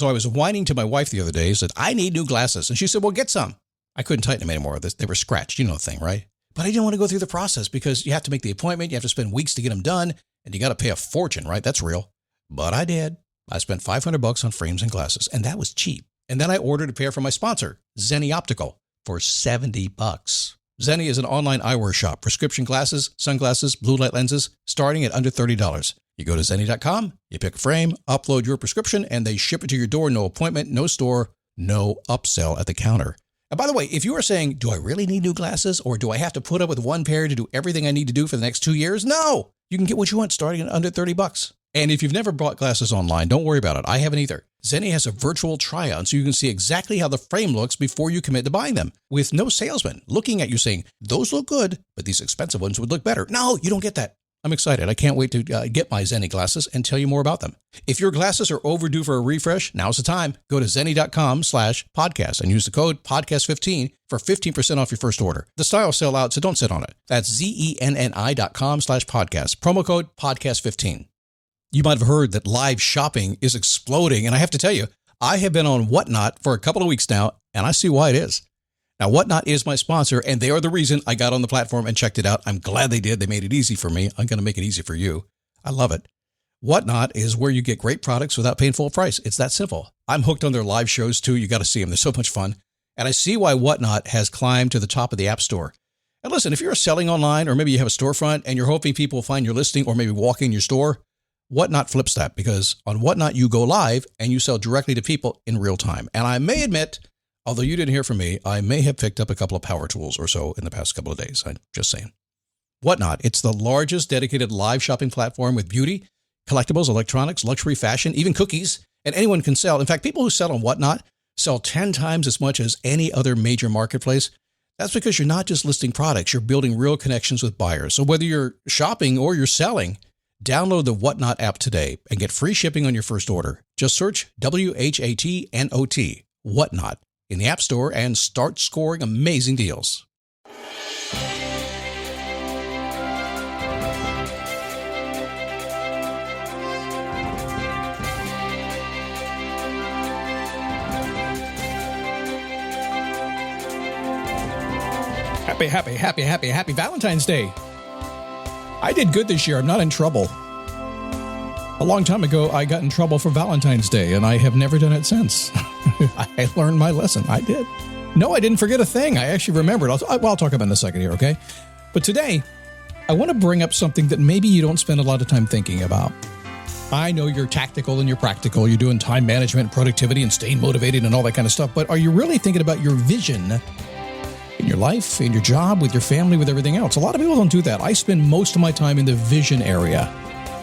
So I was whining to my wife the other day, said, I need new glasses. And she said, well, get some. I couldn't tighten them anymore. They were scratched. You know the thing, right? But I didn't want to go through the process because you have to make the appointment. You have to spend weeks to get them done. And you got to pay a fortune, right? That's real. But I did. I spent $500 on frames and glasses, and that was cheap. And then I ordered a pair from my sponsor, Zenni Optical, for $70. Zenni is an online eyewear shop. Prescription glasses, sunglasses, blue light lenses, starting at under $30. You go to Zenni.com, you pick a frame, upload your prescription, and they ship it to your door. No appointment, no store, no upsell at the counter. And by the way, if you are saying, do I really need new glasses, or do I have to put up with one pair to do everything I need to do for the next 2 years? No! You can get what you want starting at under $30. And if you've never bought glasses online, don't worry about it. I haven't either. Zenni has a virtual try-on so you can see exactly how the frame looks before you commit to buying them, with no salesman looking at you saying, those look good, but these expensive ones would look better. No, you don't get that. I'm excited. I can't wait to get my Zenni glasses and tell you more about them. If your glasses are overdue for a refresh, now's the time. Go to Zenni.com/podcast and use the code podcast15 for 15% off your first order. The styles sell out, so don't sit on it. That's Zenni.com/podcast. Promo code podcast15. You might have heard that live shopping is exploding. And I have to tell you, I have been on Whatnot for a couple of weeks now, and I see why it is. Now, Whatnot is my sponsor, and they are the reason I got on the platform and checked it out. I'm glad they did. They made it easy for me. I'm going to make it easy for you. I love it. Whatnot is where you get great products without paying full price. It's that simple. I'm hooked on their live shows, too. You got to see them. They're so much fun. And I see why Whatnot has climbed to the top of the App Store. And listen, if you're selling online, or maybe you have a storefront and you're hoping people will find your listing or maybe walk in your store, Whatnot flips that, because on Whatnot, you go live and you sell directly to people in real time. And I may admit, although you didn't hear from me, I may have picked up a couple of power tools or so in the past couple of days. I'm just saying. Whatnot, it's the largest dedicated live shopping platform with beauty, collectibles, electronics, luxury, fashion, even cookies, and anyone can sell. In fact, people who sell on Whatnot sell 10 times as much as any other major marketplace. That's because you're not just listing products, you're building real connections with buyers. So whether you're shopping or you're selling, download the Whatnot app today and get free shipping on your first order. Just search WHATNOT, Whatnot, in the App Store and start scoring amazing deals. Happy Valentine's Day. I did good this year. I'm not in trouble. A long time ago, I got in trouble for Valentine's Day, and I have never done it since. I learned my lesson. I did. No, I didn't forget a thing. I actually remembered. I'll talk about it in a second here, okay? But today, I want to bring up something that maybe you don't spend a lot of time thinking about. I know you're tactical and you're practical. You're doing time management, productivity, and staying motivated and all that kind of stuff. But are you really thinking about your vision in your life, in your job, with your family, with everything else? A lot of people don't do that. I spend most of my time in the vision area.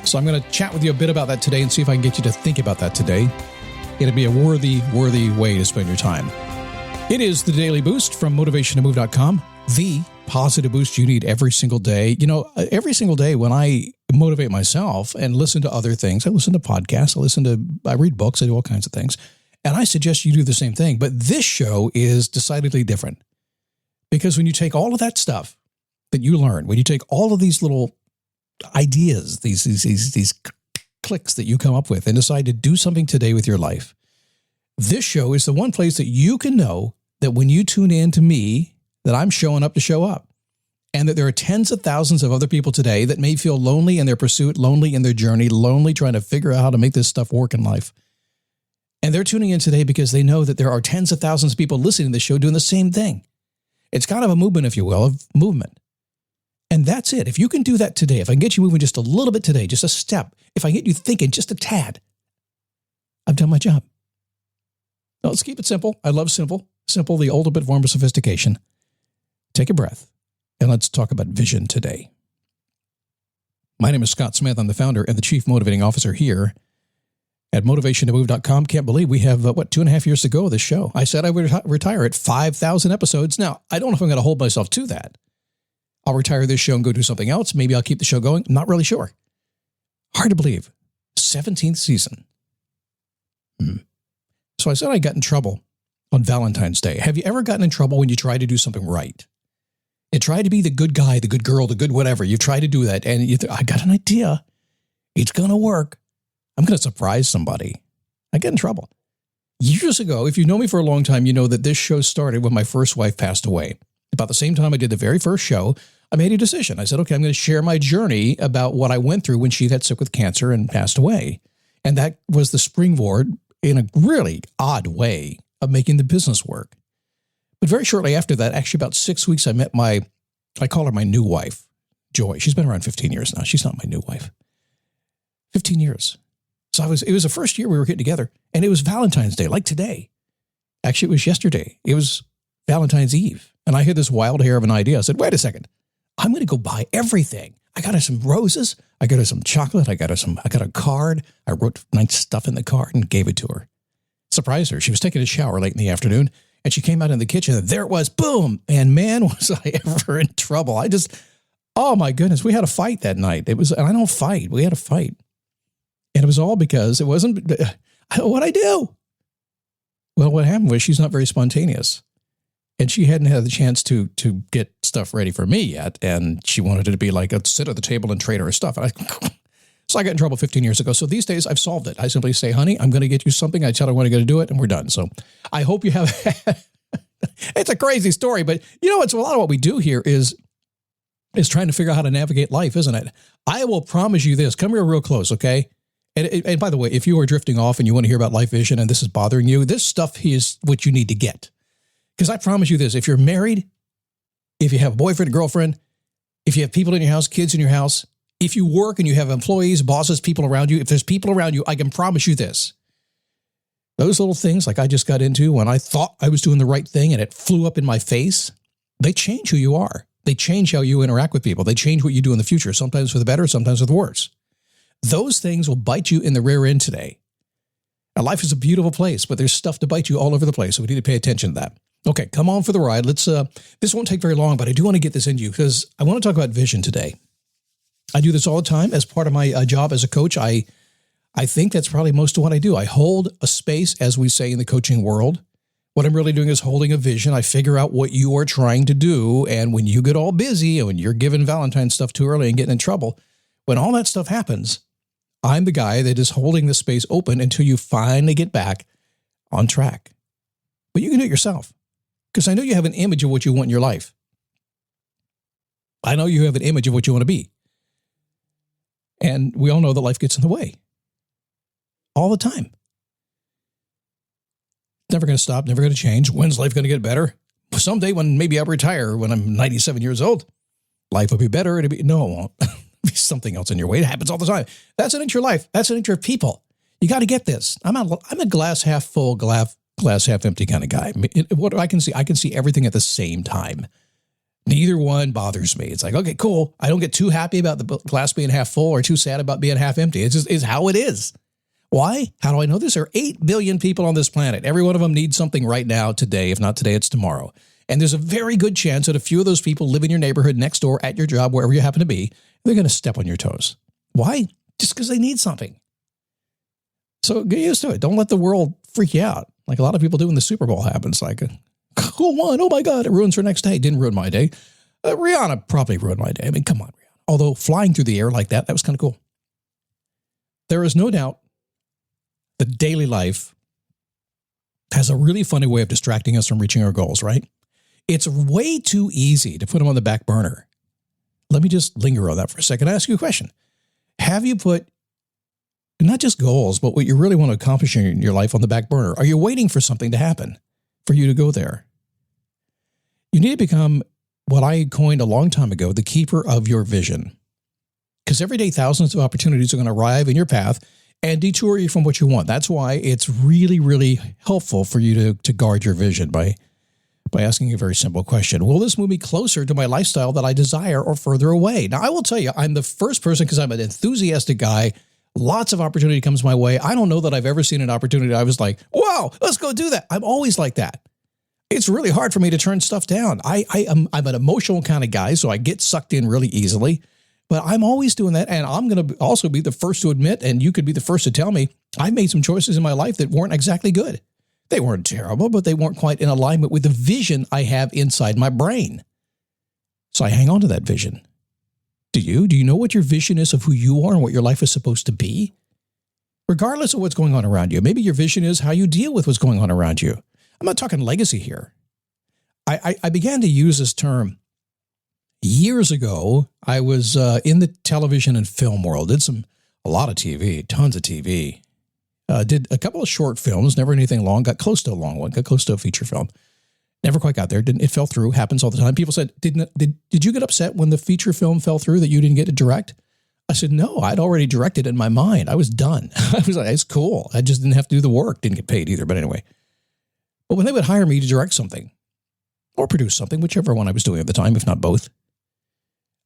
So I'm going to chat with you a bit about that today and see if I can get you to think about that today. It'll be a worthy way to spend your time. It is the Daily Boost from motivationtomove.com, the positive boost you need every single day. You know, every single day when I motivate myself and listen to other things, I listen to podcasts, I read books, I do all kinds of things. And I suggest you do the same thing. But this show is decidedly different. Because when you take all of that stuff that you learn, when you take all of these little ideas, these clicks that you come up with and decide to do something today with your life, this show is the one place that you can know that when you tune in to me, that I'm showing up to show up. And that there are tens of thousands of other people today that may feel lonely in their pursuit, lonely in their journey, lonely trying to figure out how to make this stuff work in life. And they're tuning in today because they know that there are tens of thousands of people listening to this show doing the same thing. It's kind of a movement, if you will, of movement. And that's it. If you can do that today, if I can get you moving just a little bit today, just a step, if I get you thinking just a tad, I've done my job. Now, let's keep it simple. I love simple. Simple, the ultimate form of sophistication. Take a breath, and let's talk about vision today. My name is Scott Smith. I'm the founder and the chief motivating officer here at motivationtomove.com. Can't believe we have, 2.5 years to go of this show. I said I would retire at 5,000 episodes. Now, I don't know if I'm going to hold myself to that. I'll retire this show and go do something else. Maybe I'll keep the show going. Not really sure. Hard to believe. 17th season. So I said I got in trouble on Valentine's Day. Have you ever gotten in trouble when you try to do something right? You try to be the good guy, the good girl, the good whatever. You try to do that, and you think, I got an idea. It's going to work. I'm going to surprise somebody. I get in trouble. Years ago, if you know me for a long time, you know that this show started when my first wife passed away. About the same time I did the very first show, I made a decision. I said, okay, I'm going to share my journey about what I went through when she got sick with cancer and passed away. And that was the springboard in a really odd way of making the business work. But very shortly after that, actually about 6 weeks, I met I call her my new wife, Joy. She's been around 15 years now. She's not my new wife. 15 years. So it was the first year we were getting together, and it was Valentine's Day, like today. Actually, it was yesterday. It was Valentine's Eve. And I had this wild hair of an idea. I said, wait a second. I'm going to go buy everything. I got her some roses. I got her some chocolate. I got a card. I wrote nice stuff in the card and gave it to her. Surprised her. She was taking a shower late in the afternoon, and she came out in the kitchen, and there it was, boom. And man, was I ever in trouble. Oh my goodness, we had a fight that night. And I don't fight. We had a fight. And it was all because it wasn't what'd I do? Well, what happened was she's not very spontaneous. And she hadn't had the chance to get stuff ready for me yet. And she wanted it to be like, let's sit at the table and trade her stuff. So I got in trouble 15 years ago. So these days I've solved it. I simply say, honey, I'm going to get you something. I tell her when I'm going to do it, and we're done. So I hope you have, it's a crazy story, but you know, it's a lot of what we do here is trying to figure out how to navigate life, isn't it? I will promise you this. Come here real close, okay? And by the way, if you are drifting off and you want to hear about life vision and this is bothering you, this stuff is what you need to get. Because I promise you this, if you're married, if you have a boyfriend, a girlfriend, if you have people in your house, kids in your house, if you work and you have employees, bosses, people around you, if there's people around you, I can promise you this. Those little things like I just got into when I thought I was doing the right thing and it flew up in my face, they change who you are. They change how you interact with people. They change what you do in the future, sometimes for the better, sometimes for the worse. Those things will bite you in the rear end today. Now, life is a beautiful place, but there's stuff to bite you all over the place, so we need to pay attention to that. Okay, come on for the ride. This won't take very long, but I do want to get this into you because I want to talk about vision today. I do this all the time as part of my job as a coach. I think that's probably most of what I do. I hold a space, as we say in the coaching world. What I'm really doing is holding a vision. I figure out what you are trying to do, and when you get all busy and when you're giving Valentine's stuff too early and getting in trouble, when all that stuff happens, I'm the guy that is holding the space open until you finally get back on track. But you can do it yourself because I know you have an image of what you want in your life. I know you have an image of what you want to be. And we all know that life gets in the way all the time. Never going to stop, never going to change. When's life going to get better? Someday when maybe I'll retire when I'm 97 years old, life will be better. No, it won't. Be something else in your way. It happens all the time. That's an inch of life. That's an inch of people. You got to get this. I'm a glass half full, glass half empty kind of guy. What I can see everything at the same time. Neither one bothers me. It's like, okay, cool. I don't get too happy about the glass being half full or too sad about being half empty. It's how it is. Why? How do I know this? There are 8 billion people on this planet. Every one of them needs something right now, today. If not today, it's tomorrow. And there's a very good chance that a few of those people live in your neighborhood, next door, at your job, wherever you happen to be. They're going to step on your toes. Why? Just because they need something. So get used to it. Don't let the world freak you out. Like a lot of people do when the Super Bowl happens. Like, who won? Oh my God, it ruins her next day. It didn't ruin my day. Rihanna probably ruined my day. I mean, come on, Rihanna. Although flying through the air like that was kind of cool. There is no doubt that daily life has a really funny way of distracting us from reaching our goals, right? It's way too easy to put them on the back burner. Let me just linger on that for a second. I ask you a question. Have you put not just goals, but what you really want to accomplish in your life on the back burner? Are you waiting for something to happen for you to go there? You need to become what I coined a long time ago, the keeper of your vision. Because every day, thousands of opportunities are going to arrive in your path and detour you from what you want. That's why it's really, really helpful for you to guard your vision by asking a very simple question. Will this move me closer to my lifestyle that I desire or further away? Now, I will tell you, I'm the first person, because I'm an enthusiastic guy. Lots of opportunity comes my way. I don't know that I've ever seen an opportunity I was like, wow, let's go do that. I'm always like that. It's really hard for me to turn stuff down. I'm an emotional kind of guy, so I get sucked in really easily. But I'm always doing that, and I'm going to also be the first to admit, and you could be the first to tell me, I made some choices in my life that weren't exactly good. They weren't terrible, but they weren't quite in alignment with the vision I have inside my brain. So I hang on to that vision. Do you? Do you know what your vision is of who you are and what your life is supposed to be? regardless of what's going on around you. Maybe your vision is how you deal with what's going on around you. I'm not talking legacy here. I began to use this term years ago. I was in the television and film world, did a lot of TV, tons of TV. Did a couple of short films, never anything long, got close to a long one, got close to a feature film. Never quite got there. It fell through, happens all the time. People said, did you get upset when the feature film fell through that you didn't get to direct? I said, no, I'd already directed in my mind. I was done. I was like, it's cool. I just didn't have to do the work. Didn't get paid either. But anyway, but when they would hire me to direct something or produce something, whichever one I was doing at the time, if not both,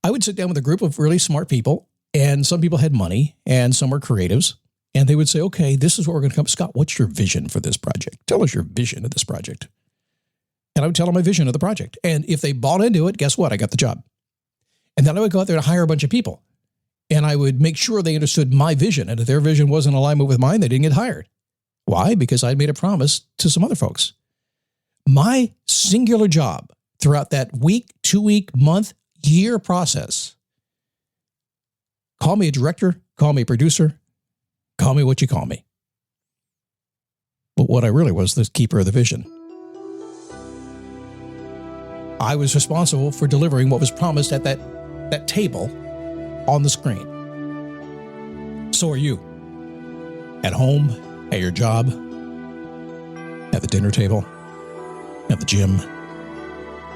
I would sit down with a group of really smart people, and some people had money and some were creatives. And they would say, okay, this is what we're going to come. Scott, what's your vision for this project? Tell us your vision of this project. And I would tell them my vision of the project. And if they bought into it, guess what? I got the job. And then I would go out there to hire a bunch of people. And I would make sure they understood my vision. And if their vision wasn't in alignment with mine, they didn't get hired. Why? Because I'd made a promise to some other folks. My singular job throughout that week, 2-week, month, year process, call me a director, call me a producer, call me what you call me. But what I really was the keeper of the vision. I was responsible for delivering what was promised at that table on the screen. So are you. At home, at your job, at the dinner table, at the gym.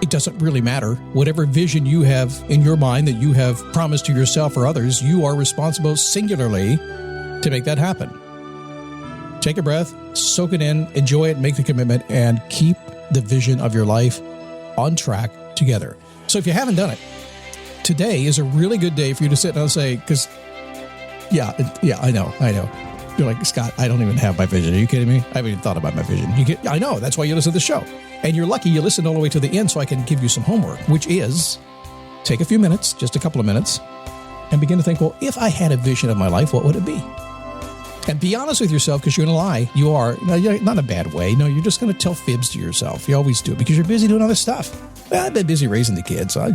It doesn't really matter. Whatever vision you have in your mind that you have promised to yourself or others, you are responsible singularly to make that happen. Take a breath, soak it in, enjoy it, make the commitment, and keep the vision of your life on track together. So if you haven't done it, today is a really good day for you to sit down and say, because, yeah, I know. You're like, Scott, I don't even have my vision. Are you kidding me? I haven't even thought about my vision. I know. That's why you listen to the show. And you're lucky you listened all the way to the end so I can give you some homework, which is take a few minutes, just a couple of minutes, and begin to think, well, if I had a vision of my life, what would it be? And be honest with yourself, because you're going to lie. You are. Not in a bad way. No, you're just going to tell fibs to yourself. You always do, because you're busy doing other stuff. Well, I've been busy raising the kids. So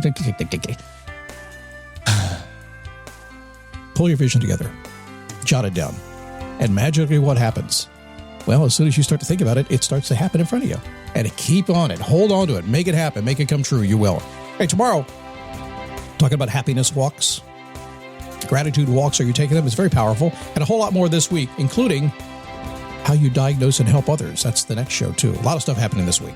pull your vision together. Jot it down. And magically what happens? Well, as soon as you start to think about it, it starts to happen in front of you. And keep on it. Hold on to it. Make it happen. Make it come true. You will. Hey, tomorrow, talking about happiness walks. Gratitude walks. Are you taking them? It's very powerful. And a whole lot more this week, including how you diagnose and help others. That's the next show, too. A lot of stuff happening this week.